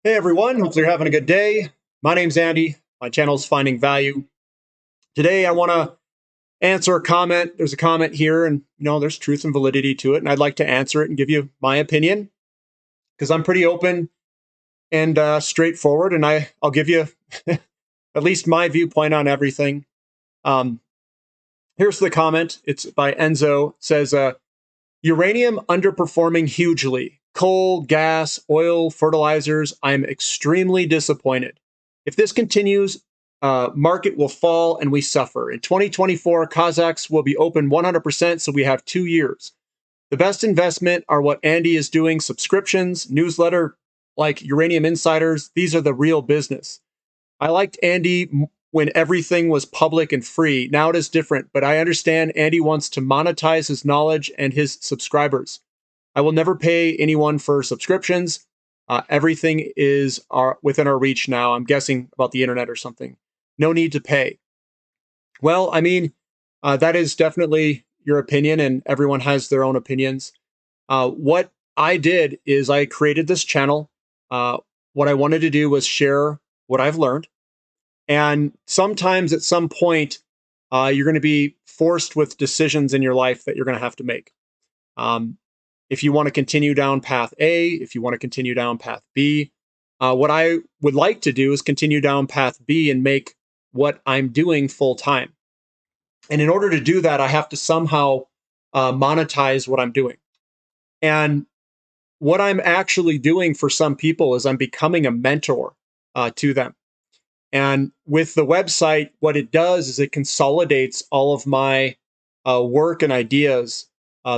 Hey everyone, hopefully you're having a good day. My name's Andy. My channel is Finding Value. Today I want to answer a comment. There's a comment here and there's truth and validity to it, and I'd like to answer it and give you my opinion because I'm pretty open and straightforward, and I'll give you at least my viewpoint on everything. Um, Here's the comment. It's by Enzo. It says, uranium underperforming hugely. Coal, gas, oil, fertilizers. I'm extremely disappointed. If this continues, market will fall and we suffer. In 2024, Kazakhs will be open 100%, so we have 2 years. The best investment are what Andy is doing, subscriptions, newsletter like Uranium Insiders. These are the real business. I liked Andy when everything was public and free. Now it is different, but I understand Andy wants to monetize his knowledge and his subscribers. I will never pay anyone for subscriptions. Everything is within our reach now. I'm guessing about the internet or something. No need to pay. Well, I mean, that is definitely your opinion, and everyone has their own opinions. What I did is I created this channel. What I wanted to do was share what I've learned. And sometimes at some point, you're going to be forced with decisions in your life that you're going to have to make. If you want to continue down path A, if you want to continue down path B, what I would like to do is continue down path B and make what I'm doing full time. And in order to do that, I have to somehow monetize what I'm doing. And what I'm actually doing for some people is I'm becoming a mentor to them. And with the website, what it does is it consolidates all of my work and ideas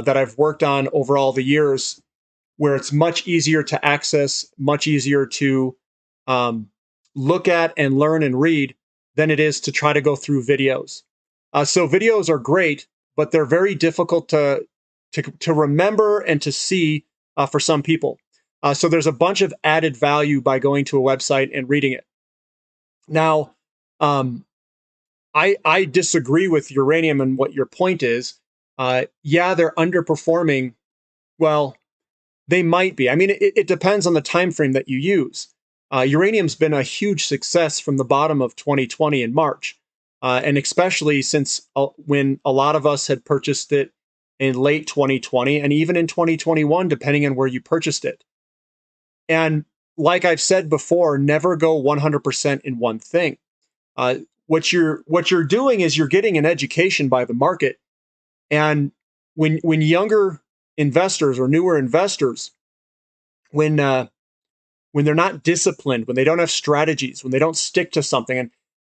that I've worked on over all the years, where it's much easier to access, much easier to look at and learn and read than it is to try to go through videos. So videos are great, but they're very difficult to remember and to see for some people. So there's a bunch of added value by going to a website and reading it. Now, I disagree with uranium and what your point is. Yeah, they're underperforming. Well, they might be. I mean, it depends on the time frame that you use. Uranium's been a huge success from the bottom of 2020 in March, and especially since when a lot of us had purchased it in late 2020 and even in 2021, depending on where you purchased it. And like I've said before, never go 100% in one thing. What you're doing is you're getting an education by the market. And when younger investors or newer investors, when they're not disciplined, when they don't have strategies, when they don't stick to something, and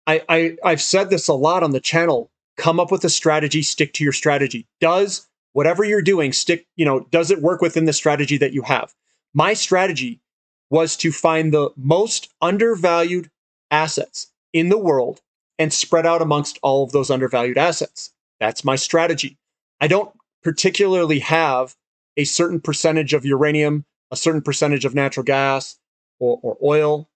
I've said this a lot on the channel, come up with a strategy, stick to your strategy. Does whatever you're doing does it work within the strategy that you have? My strategy was to find the most undervalued assets in the world and spread out amongst all of those undervalued assets. That's my strategy. I don't particularly have a certain percentage of uranium, a certain percentage of natural gas or oil,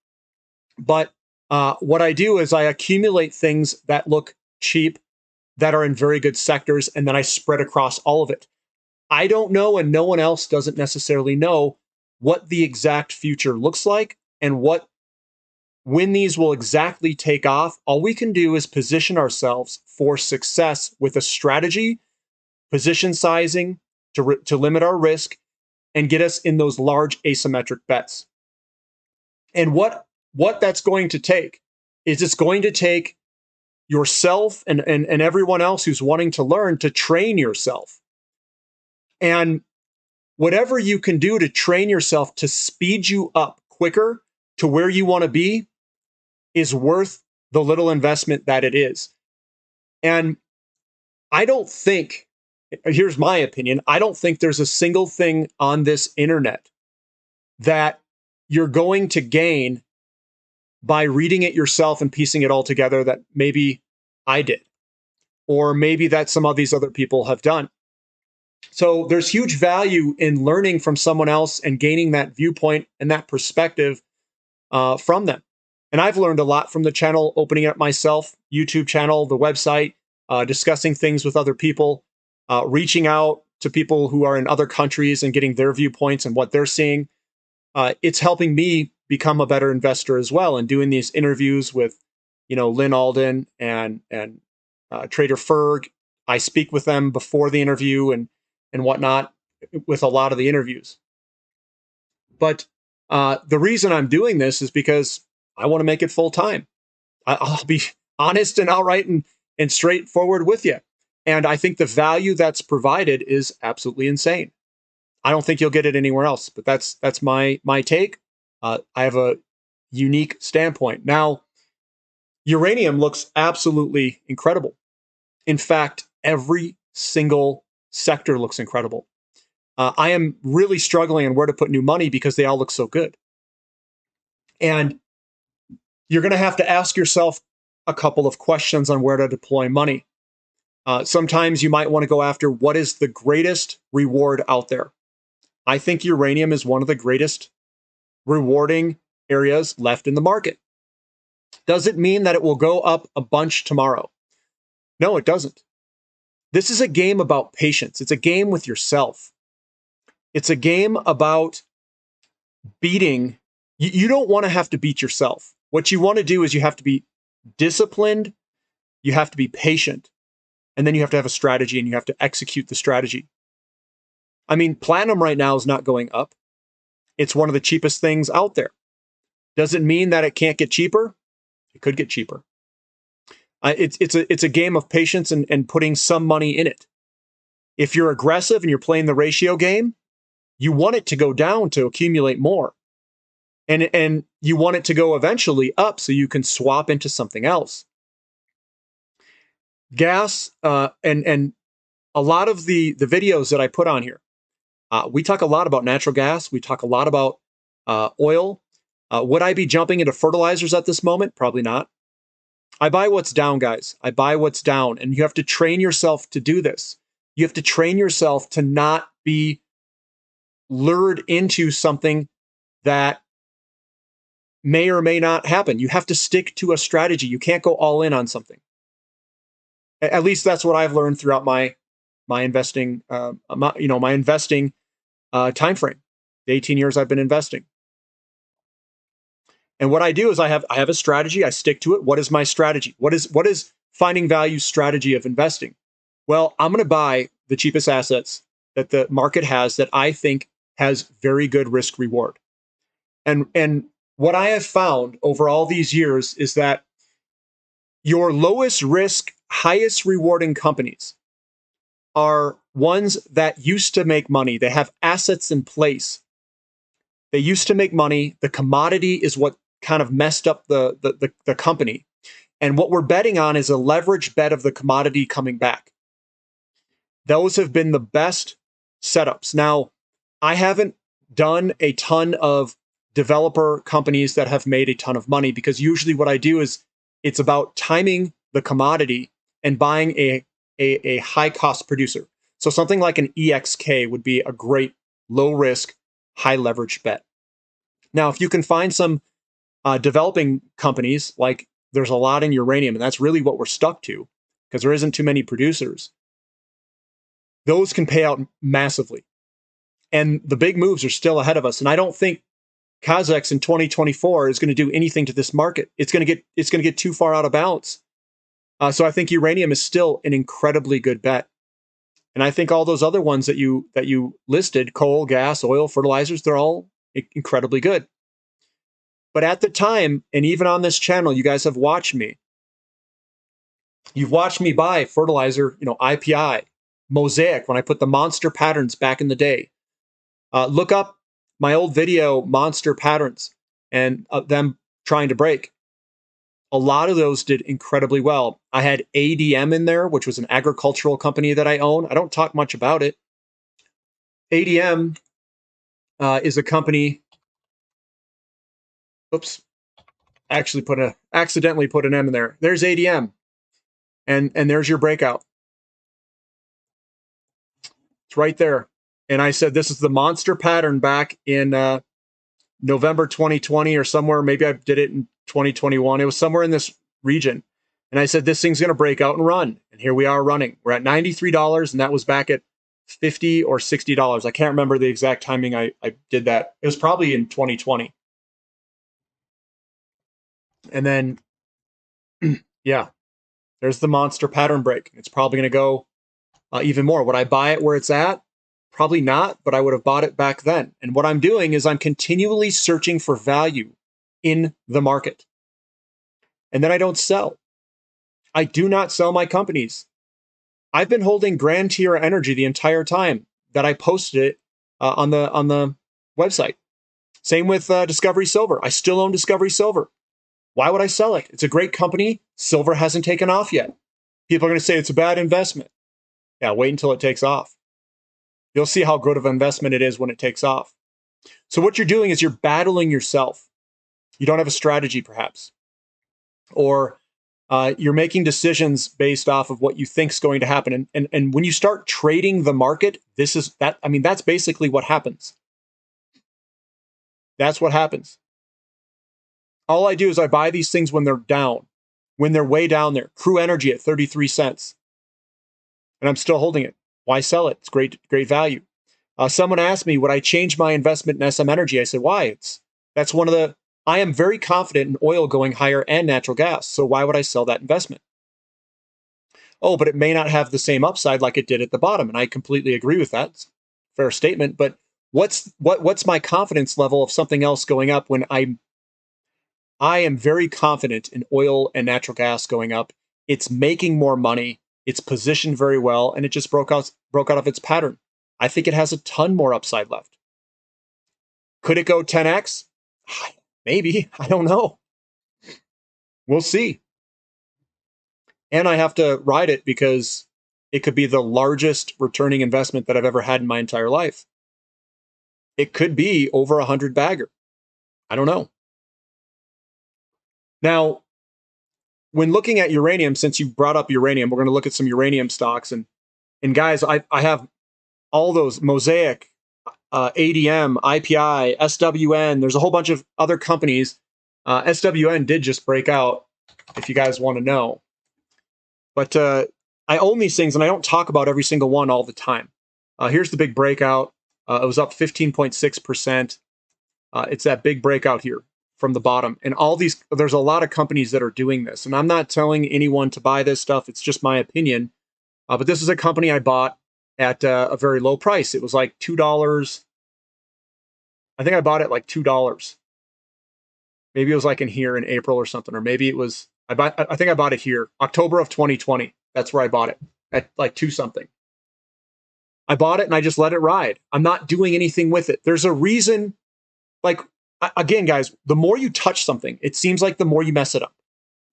but what I do is I accumulate things that look cheap, that are in very good sectors, and then I spread across all of it. I don't know, and no one else doesn't necessarily know what the exact future looks like and when these will exactly take off. All we can do is position ourselves for success with a strategy, position sizing to limit our risk and get us in those large asymmetric bets. And what that's going to take is it's going to take yourself and everyone else who's wanting to learn to train yourself. And whatever you can do to train yourself to speed you up quicker to where you want to be is worth the little investment that it is. And I don't think, here's my opinion, I don't think there's a single thing on this internet that you're going to gain by reading it yourself and piecing it all together that maybe I did, or maybe that some of these other people have done. So there's huge value in learning from someone else and gaining that viewpoint and that perspective from them. And I've learned a lot from the channel, opening it up myself, YouTube channel, the website, discussing things with other people, reaching out to people who are in other countries and getting their viewpoints and what they're seeing. It's helping me become a better investor as well. And doing these interviews with, Lynn Alden and Trader Ferg, I speak with them before the interview and whatnot with a lot of the interviews. But the reason I'm doing this is because I want to make it full time. I'll be honest and outright and straightforward with you. And I think the value that's provided is absolutely insane. I don't think you'll get it anywhere else, but that's my take. I have a unique standpoint. Now, uranium looks absolutely incredible. In fact, every single sector looks incredible. I am really struggling on where to put new money because they all look so good. And you're going to have to ask yourself a couple of questions on where to deploy money. Sometimes you might want to go after what is the greatest reward out there. I think uranium is one of the greatest rewarding areas left in the market. Does it mean that it will go up a bunch tomorrow? No, it doesn't. This is a game about patience. It's a game with yourself. It's a game about beating. You don't want to have to beat yourself. What you want to do is you have to be disciplined, you have to be patient, and then you have to have a strategy and you have to execute the strategy. I mean, platinum right now is not going up. It's one of the cheapest things out there. Does it mean that it can't get cheaper? It could get cheaper. It's a game of patience and putting some money in it. If you're aggressive and you're playing the ratio game, you want it to go down to accumulate more. And you want it to go eventually up so you can swap into something else. Gas and a lot of the videos that I put on here, we talk a lot about natural gas. We talk a lot about oil. Would I be jumping into fertilizers at this moment? Probably not. I buy what's down, guys. I buy what's down. And you have to train yourself to do this. You have to train yourself to not be lured into something that may or may not happen. You have to stick to a strategy. You can't go all in on something. At least that's what I've learned throughout my investing, my investing time frame, the 18 years I've been investing. And what I do is I have a strategy. I stick to it. What is my strategy? What is finding value strategy of investing? Well, I'm going to buy the cheapest assets that the market has that I think has very good risk reward. And what I have found over all these years is that your lowest risk, highest rewarding companies are ones that used to make money. They have assets in place. They used to make money. The commodity is what kind of messed up the company. And what we're betting on is a leverage bet of the commodity coming back. Those have been the best setups. Now, I haven't done a ton of developer companies that have made a ton of money because usually what I do is it's about timing the commodity and buying a high cost producer. So something like an EXK would be a great low risk, high leverage bet. Now, if you can find some developing companies, like there's a lot in uranium, and that's really what we're stuck to because there isn't too many producers, those can pay out massively. And the big moves are still ahead of us. And I don't think Kazakh in 2024 is going to do anything to this market. It's going to get too far out of balance. So I think uranium is still an incredibly good bet. And I think all those other ones that you listed, coal, gas, oil, fertilizers, they're all incredibly good. But at the time, and even on this channel, you guys have watched me. You've watched me buy fertilizer, IPI, Mosaic, when I put the monster patterns back in the day. Look up my old video, Monster Patterns, and them trying to break. A lot of those did incredibly well. I had ADM in there, which was an agricultural company that I own. I don't talk much about it. ADM is a company. Oops, accidentally put an M in there. There's ADM, and there's your breakout. It's right there. And I said this is the monster pattern back in November 2020 or somewhere. Maybe I did it in 2021. It was somewhere in this region. And I said this thing's going to break out and run. And here we are running. We're at $93, and that was back at $50 or $60. I can't remember the exact timing I did that. It was probably in 2020. And then, yeah, there's the monster pattern break. It's probably going to go even more. Would I buy it where it's at? Probably not, but I would have bought it back then. And what I'm doing is I'm continually searching for value in the market. And then I don't sell. I do not sell my companies. I've been holding Grand Tier Energy the entire time that I posted it on the website. Same with Discovery Silver. I still own Discovery Silver. Why would I sell it? It's a great company. Silver hasn't taken off yet. People are going to say it's a bad investment. Yeah, wait until it takes off. You'll see how good of an investment it is when it takes off. So what you're doing is you're battling yourself. You don't have a strategy, perhaps. Or you're making decisions based off of what you think is going to happen. And when you start trading the market, that's basically what happens. That's what happens. All I do is I buy these things when they're down, when they're way down there. Crew Energy at 33 cents. And I'm still holding it. Why sell it? It's great value. Someone asked me, would I change my investment in SM Energy? I said, why? I am very confident in oil going higher and natural gas. So why would I sell that investment? Oh, but it may not have the same upside like it did at the bottom. And I completely agree with that. It's a fair statement. But what's my confidence level of something else going up when I am very confident in oil and natural gas going up? It's making more money. It's positioned very well, and it just broke out of its pattern. I think it has a ton more upside left. Could it go 10x? Maybe. I don't know. We'll see. And I have to ride it because it could be the largest returning investment that I've ever had in my entire life. It could be over 100 bagger. I don't know. Now, when looking at uranium, since you brought up uranium, we're going to look at some uranium stocks. And guys, I have all those Mosaic, ADM, IPI, SWN. There's a whole bunch of other companies. SWN did just break out, if you guys want to know. But I own these things, and I don't talk about every single one all the time. Here's the big breakout. It was up 15.6%. It's that big breakout here from the bottom. And there's a lot of companies that are doing this. And I'm not telling anyone to buy this stuff. It's just my opinion. But this is a company I bought at a very low price. It was like $2. I think I bought it like $2. Maybe it was like in here in April or something. Or maybe it was, I think I bought it here, October of 2020. That's where I bought it, at like 2 something. I bought it and I just let it ride. I'm not doing anything with it. There's a reason, like, again, guys, the more you touch something, it seems like the more you mess it up.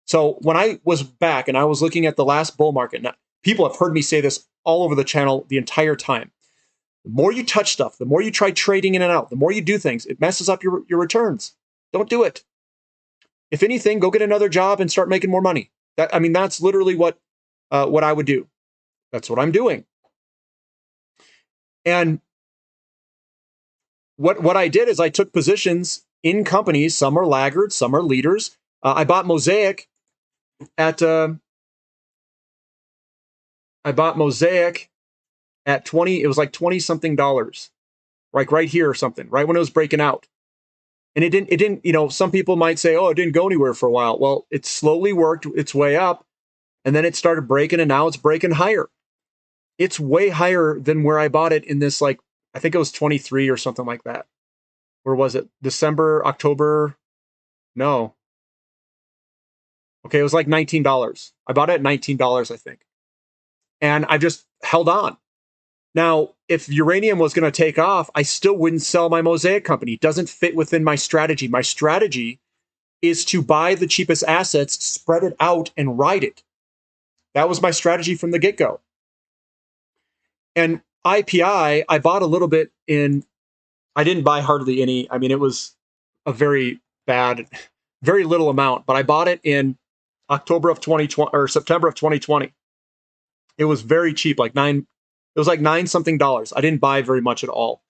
So when I was back and I was looking at the last bull market, now, people have heard me say this all over the channel the entire time. The more you touch stuff, the more you try trading in and out, the more you do things, it messes up your returns. Don't do it. If anything, go get another job and start making more money. That's literally what I would do. That's what I'm doing. And what I did is I took positions in companies. Some are laggards, some are leaders. I bought Mosaic at 20. It was like 20 something dollars, like right here or something, right when it was breaking out. And it didn't, some people might say, oh, it didn't go anywhere for a while. Well, it slowly worked its way up, and then it started breaking, and now it's breaking higher. It's way higher than where I bought it in this, like, I think it was 23 or something like that. Where was it? December, October? No. Okay, it was like $19. I bought it at $19, I think. And I just held on. Now, if uranium was going to take off, I still wouldn't sell my Mosaic company. It doesn't fit within my strategy. My strategy is to buy the cheapest assets, spread it out, and ride it. That was my strategy from the get-go. And IPI, I bought a little bit in, I didn't buy hardly any. It was a very bad, very little amount, but I bought it in October of 2020 or September of 2020. It was very cheap, like $9 something. I didn't buy very much at all.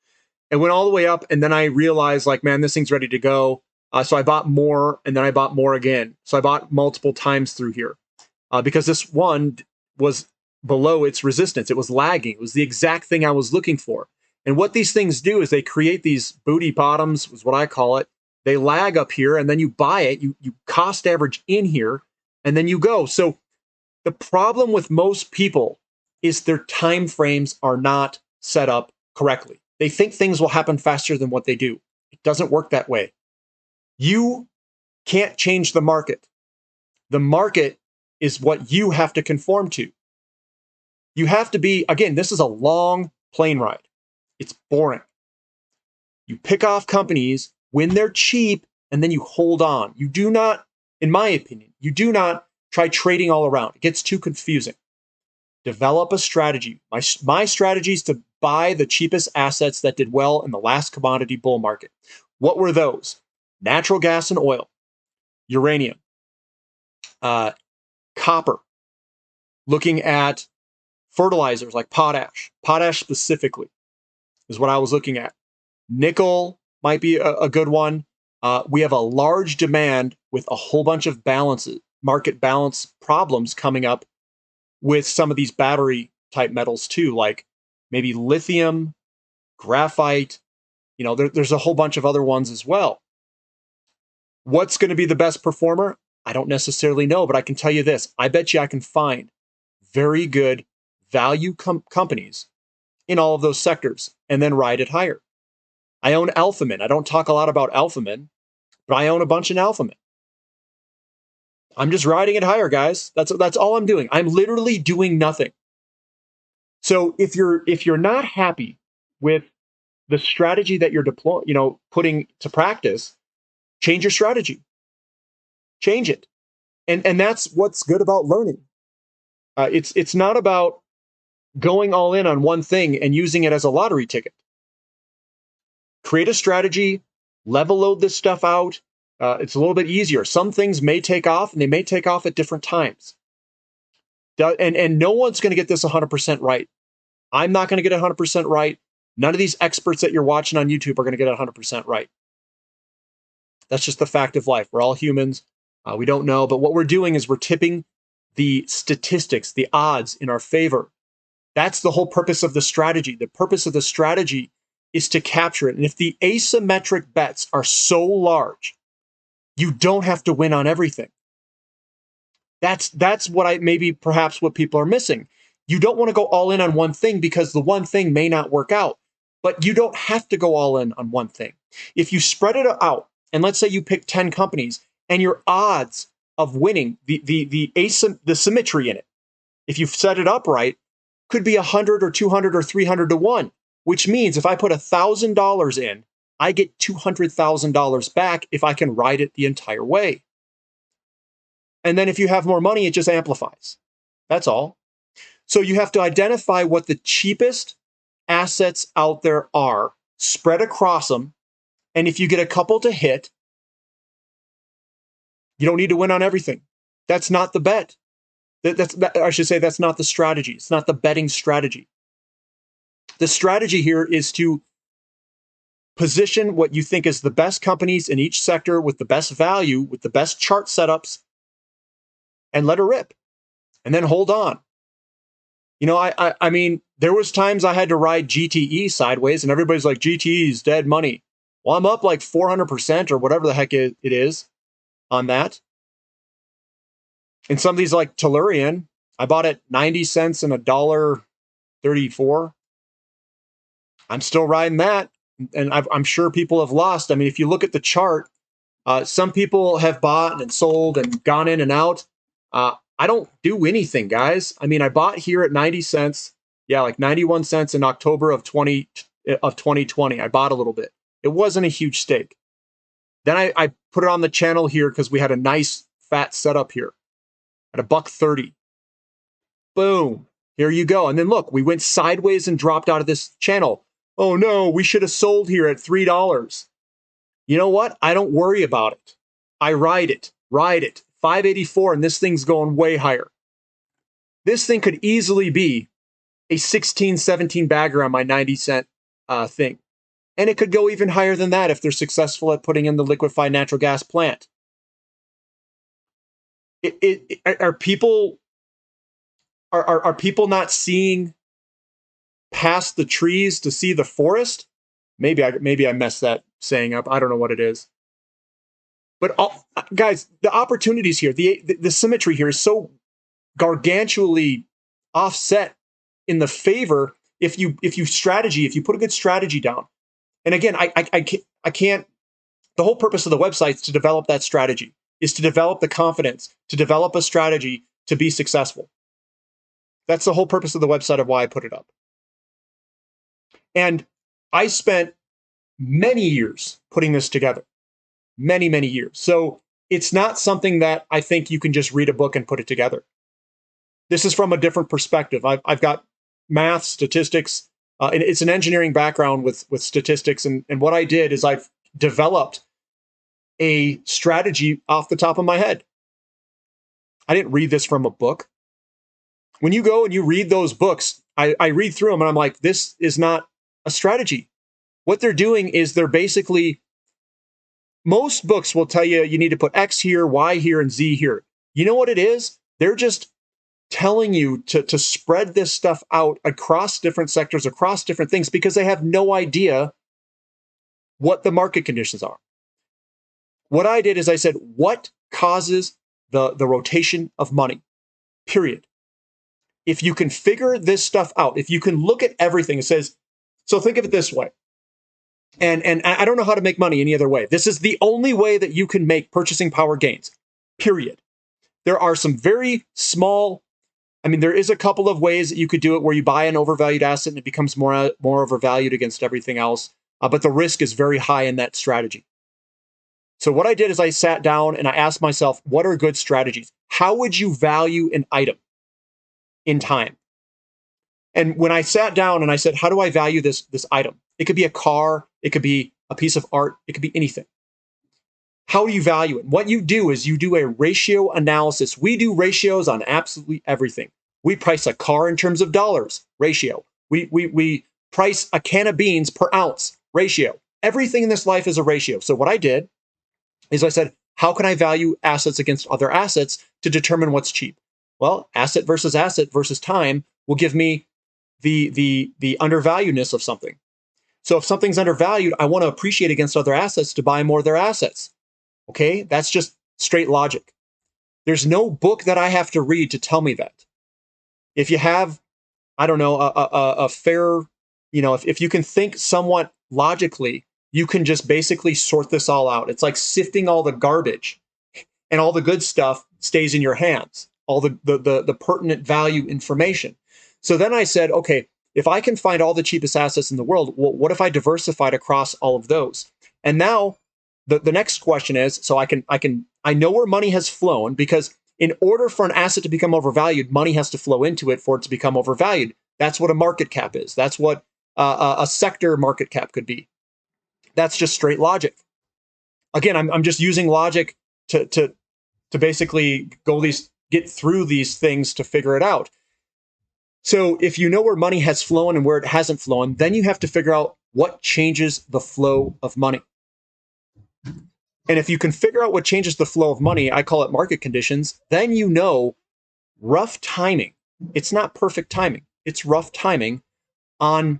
It went all the way up, and then I realized, like, man, this thing's ready to go. So I bought more, and then I bought more again. So I bought multiple times through here because this one was below its resistance. It was lagging. It was the exact thing I was looking for. And what these things do is they create these booty bottoms, is what I call it. They lag up here, and then you buy it, you cost average in here, and then you go. So the problem with most people is their time frames are not set up correctly. They think things will happen faster than what they do. It doesn't work that way. You can't change the market. The market is what you have to conform to. You have to be, again, this is a long plane ride. It's boring. You pick off companies when they're cheap, and then you hold on. You do not, in my opinion, you do not try trading all around. It gets too confusing. Develop a strategy. My strategy is to buy the cheapest assets that did well in the last commodity bull market. What were those? Natural gas and oil, uranium, copper, looking at fertilizers like potash specifically is what I was looking at. Nickel might be a good one. We have a large demand with a whole bunch of market balance problems coming up with some of these battery type metals too, like maybe lithium, graphite. There's a whole bunch of other ones as well. What's going to be the best performer? I don't necessarily know, but I can tell you this. I bet you I can find very good value companies in all of those sectors and then ride it higher. I own Alphamin. I don't talk a lot about Alphamin, but I own a bunch in Alphamin. I'm just riding it higher, guys. That's all I'm doing. I'm literally doing nothing. So if you're not happy with the strategy that you're putting to practice, change your strategy. Change it. And that's what's good about learning. It's not about going all in on one thing and using it as a lottery ticket. Create a strategy, level load this stuff out. It's a little bit easier. Some things may take off, and they may take off at different times. And no one's going to get this 100% right. I'm not going to get 100% right. None of these experts that you're watching on YouTube are going to get 100% right. That's just the fact of life. We're all humans. We don't know. But what we're doing is we're tipping the statistics, the odds in our favor. That's the whole purpose of the strategy. The purpose of the strategy is to capture it. And if the asymmetric bets are so large, you don't have to win on everything. That's what perhaps what people are missing. You don't want to go all in on one thing because the one thing may not work out. But you don't have to go all in on one thing. If you spread it out, and let's say you pick 10 companies, and your odds of winning, the symmetry in it, if you set it up right, could be 100 or 200 or 300 to 1, which means if I put $1,000 in, I get $200,000 back if I can ride it the entire way. And then if you have more money, it just amplifies. That's all. So you have to identify what the cheapest assets out there are, spread across them, and if you get a couple to hit, you don't need to win on everything. That's not the bet. I should say that's not the strategy. It's not the betting strategy. The strategy here is to position what you think is the best companies in each sector with the best value, with the best chart setups, and let her rip. And then hold on. I mean, there was times I had to ride GTE sideways, and everybody's like, GTE is dead money. Well, I'm up like 400% or whatever the heck it is on that. And some of these, like Tellurian, I bought at 90 cents and $1.34. I'm still riding that. And I'm sure people have lost. I mean, if you look at the chart, some people have bought and sold and gone in and out. I don't do anything, guys. I mean, I bought here at 90 cents. Yeah, like 91 cents in October of 2020. I bought a little bit. It wasn't a huge stake. Then I put it on the channel here because we had a nice fat setup here at $1.30. Boom. Here you go. And then look, we went sideways and dropped out of this channel. Oh no, we should have sold here at $3. You know what? I don't worry about it. I ride it. 584, and this thing's going way higher. This thing could easily be a 16, 17 bagger on my 90-cent thing. And it could go even higher than that if they're successful at putting in the liquefied natural gas plant. Are people not seeing past the trees to see the forest? Maybe I messed that saying up. I don't know what it is. But guys, the opportunities here, the symmetry here is so gargantually offset in the favor if you put a good strategy down. And again, I can't. The whole purpose of the website is to develop that strategy, is to develop the confidence, to develop a strategy to be successful. That's the whole purpose of the website of why I put it up. And I spent many years putting this together, many, many years. So it's not something that I think you can just read a book and put it together. This is from a different perspective. I've got math, statistics, and it's an engineering background with statistics. And what I did is I've developed a strategy off the top of my head. I didn't read this from a book. When you go and you read those books, I read through them and I'm like, this is not a strategy. What they're doing is they're basically, most books will tell you need to put X here, Y here, and Z here. You know what it is? They're just telling you to spread this stuff out across different sectors, across different things, because they have no idea what the market conditions are. What I did is I said, what causes the rotation of money? Period. If you can figure this stuff out, if you can look at everything, it says, so think of it this way. And I don't know how to make money any other way. This is the only way that you can make purchasing power gains, period. There are some very small, there is a couple of ways that you could do it where you buy an overvalued asset and it becomes more overvalued against everything else. But the risk is very high in that strategy. So what I did is I sat down and I asked myself, what are good strategies? How would you value an item in time? And when I sat down and I said, how do I value this item? It could be a car, it could be a piece of art, it could be anything. How do you value it? What you do is you do a ratio analysis. We do ratios on absolutely everything. We price a car in terms of dollars, ratio. We price a can of beans per ounce, ratio. Everything in this life is a ratio. So what I did is I said, how can I value assets against other assets to determine what's cheap? Well, asset versus time will give me the undervaluedness of something. So if something's undervalued, I want to appreciate against other assets to buy more of their assets. Okay, that's just straight logic. There's no book that I have to read to tell me that. If you have, I don't know, a fair, if you can think somewhat logically, you can just basically sort this all out. It's like sifting all the garbage, and all the good stuff stays in your hands, all the pertinent value information. So then I said, okay, if I can find all the cheapest assets in the world, well, what if I diversified across all of those? And now the next question is, so I know where money has flown, because in order for an asset to become overvalued, money has to flow into it for it to become overvalued. That's what a market cap is. That's what a sector market cap could be. That's just straight logic. Again, I'm just using logic to basically get through these things to figure it out. So if you know where money has flown and where it hasn't flown, then you have to figure out what changes the flow of money. And if you can figure out what changes the flow of money, I call it market conditions, then you know rough timing. It's not perfect timing. It's rough timing on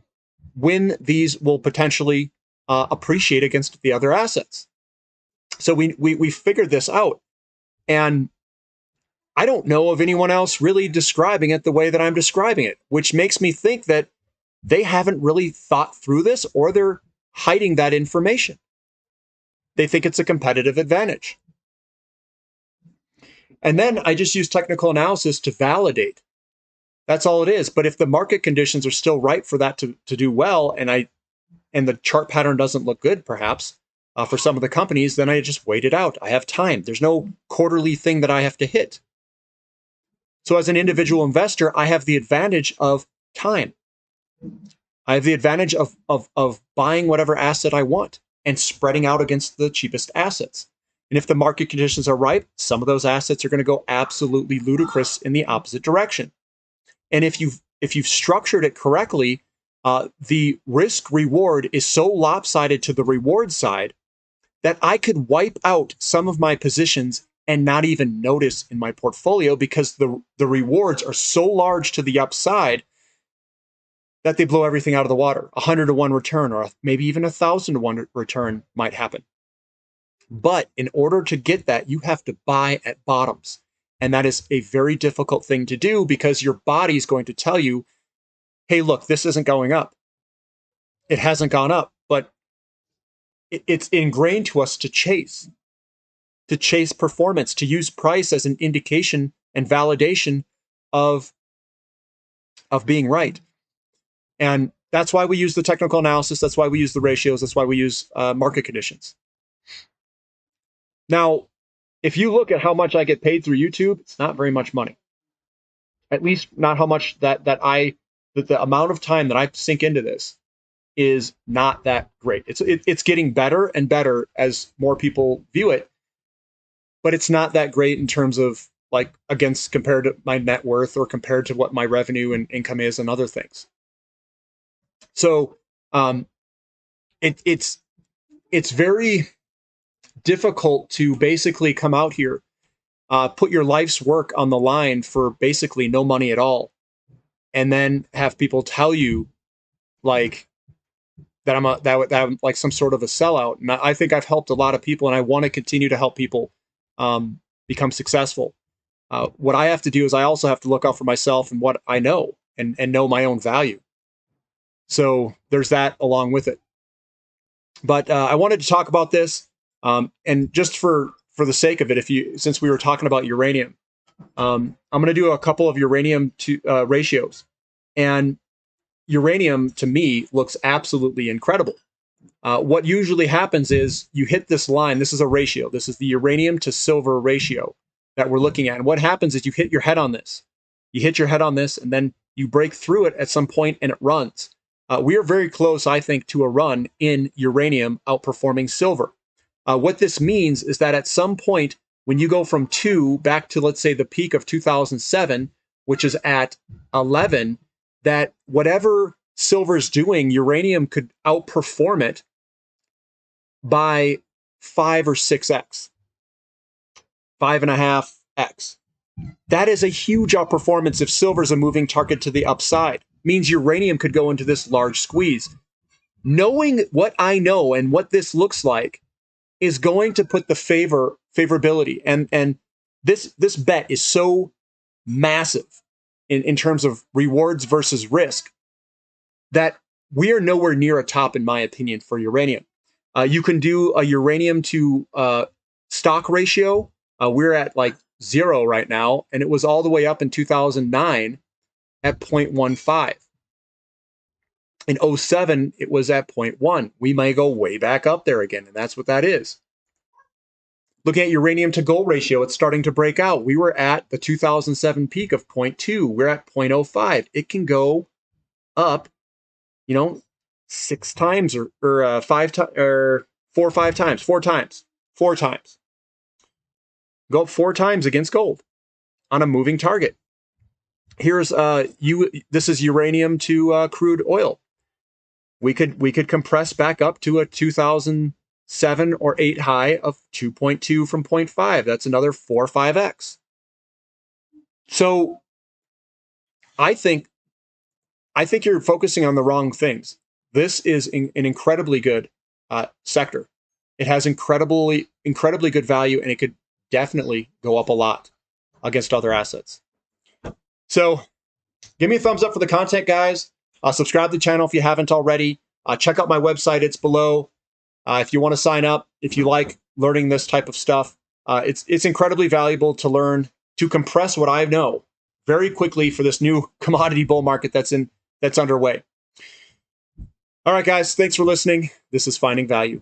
when these will potentially appreciate against the other assets. So we figured this out. And I don't know of anyone else really describing it the way that I'm describing it, which makes me think that they haven't really thought through this, or they're hiding that information. They think it's a competitive advantage. And then I just use technical analysis to validate. That's all it is. But if the market conditions are still right for that to do well, and the chart pattern doesn't look good, perhaps, for some of the companies, then I just wait it out. I have time. There's no quarterly thing that I have to hit. So as an individual investor, I have the advantage of time. I have the advantage of buying whatever asset I want and spreading out against the cheapest assets. And if the market conditions are right, some of those assets are going to go absolutely ludicrous in the opposite direction. And if you've structured it correctly, the risk reward is so lopsided to the reward side that I could wipe out some of my positions and not even notice in my portfolio, because the rewards are so large to the upside that they blow everything out of the water. 100 to 1 return, or maybe even 1,000 to 1 return might happen. But in order to get that, you have to buy at bottoms. And that is a very difficult thing to do because your body is going to tell you, hey, look, this isn't going up. It hasn't gone up, but it's ingrained to us to chase performance, to use price as an indication and validation of, of being right. And that's why we use the technical analysis. That's why we use the ratios. That's why we use market conditions. Now, if you look at how much I get paid through YouTube, it's not very much money. At least not how much that the amount of time that I sink into this is not that great. It's getting better and better as more people view it, but it's not that great in terms of like against compared to my net worth or compared to what my revenue and income is and other things. So it's very difficult to basically come out here, put your life's work on the line for basically no money at all, and then have people tell you like that that I'm like some sort of a sellout. And I think I've helped a lot of people, and I want to continue to help people become successful. What I have to do is I also have to look out for myself and what I know and know my own value. So there's that along with it. But I wanted to talk about this, and just for the sake of it, since we were talking about uranium, I'm going to do a couple of uranium to ratios, and uranium to me looks absolutely incredible. What usually happens is you hit this line. This is a ratio. This is the uranium to silver ratio that we're looking at. And what happens is you hit your head on this. You hit your head on this, and then you break through it at some point, and it runs. We are very close, I think, to a run in uranium outperforming silver. What this means is that at some point, when you go from 2 back to, let's say, the peak of 2007, which is at 11, that whatever silver's doing, uranium could outperform it by 5 or 6x, 5.5x. That is a huge outperformance if silver's a moving target to the upside. Means uranium could go into this large squeeze. Knowing what I know and what this looks like is going to put the favorability. And this bet is so massive in terms of rewards versus risk that we are nowhere near a top, in my opinion, for uranium. You can do a uranium to stock ratio. We're at like 0 right now, and it was all the way up in 2009 at 0.15. In 07, it was at 0.1. We may go way back up there again, and that's what that is. Looking at uranium to gold ratio, it's starting to break out. We were at the 2007 peak of 0.2. We're at 0.05. It can go up, 6 times or 5 times or 4 or 5 times, 4 times, 4 times. Go up 4 times against gold on a moving target. Here's this is uranium to crude oil. We could compress back up to a 2007 or 8 high of 2.2 from 0.5. That's another 4 or 5x. So I think you're focusing on the wrong things. This is an incredibly good sector. It has incredibly good value, and it could definitely go up a lot against other assets. So give me a thumbs up for the content, guys. Subscribe to the channel if you haven't already. Check out my website. It's below. If you want to sign up, if you like learning this type of stuff, it's incredibly valuable to learn to compress what I know very quickly for this new commodity bull market that's underway. All right, guys. Thanks for listening. This is Finding Value.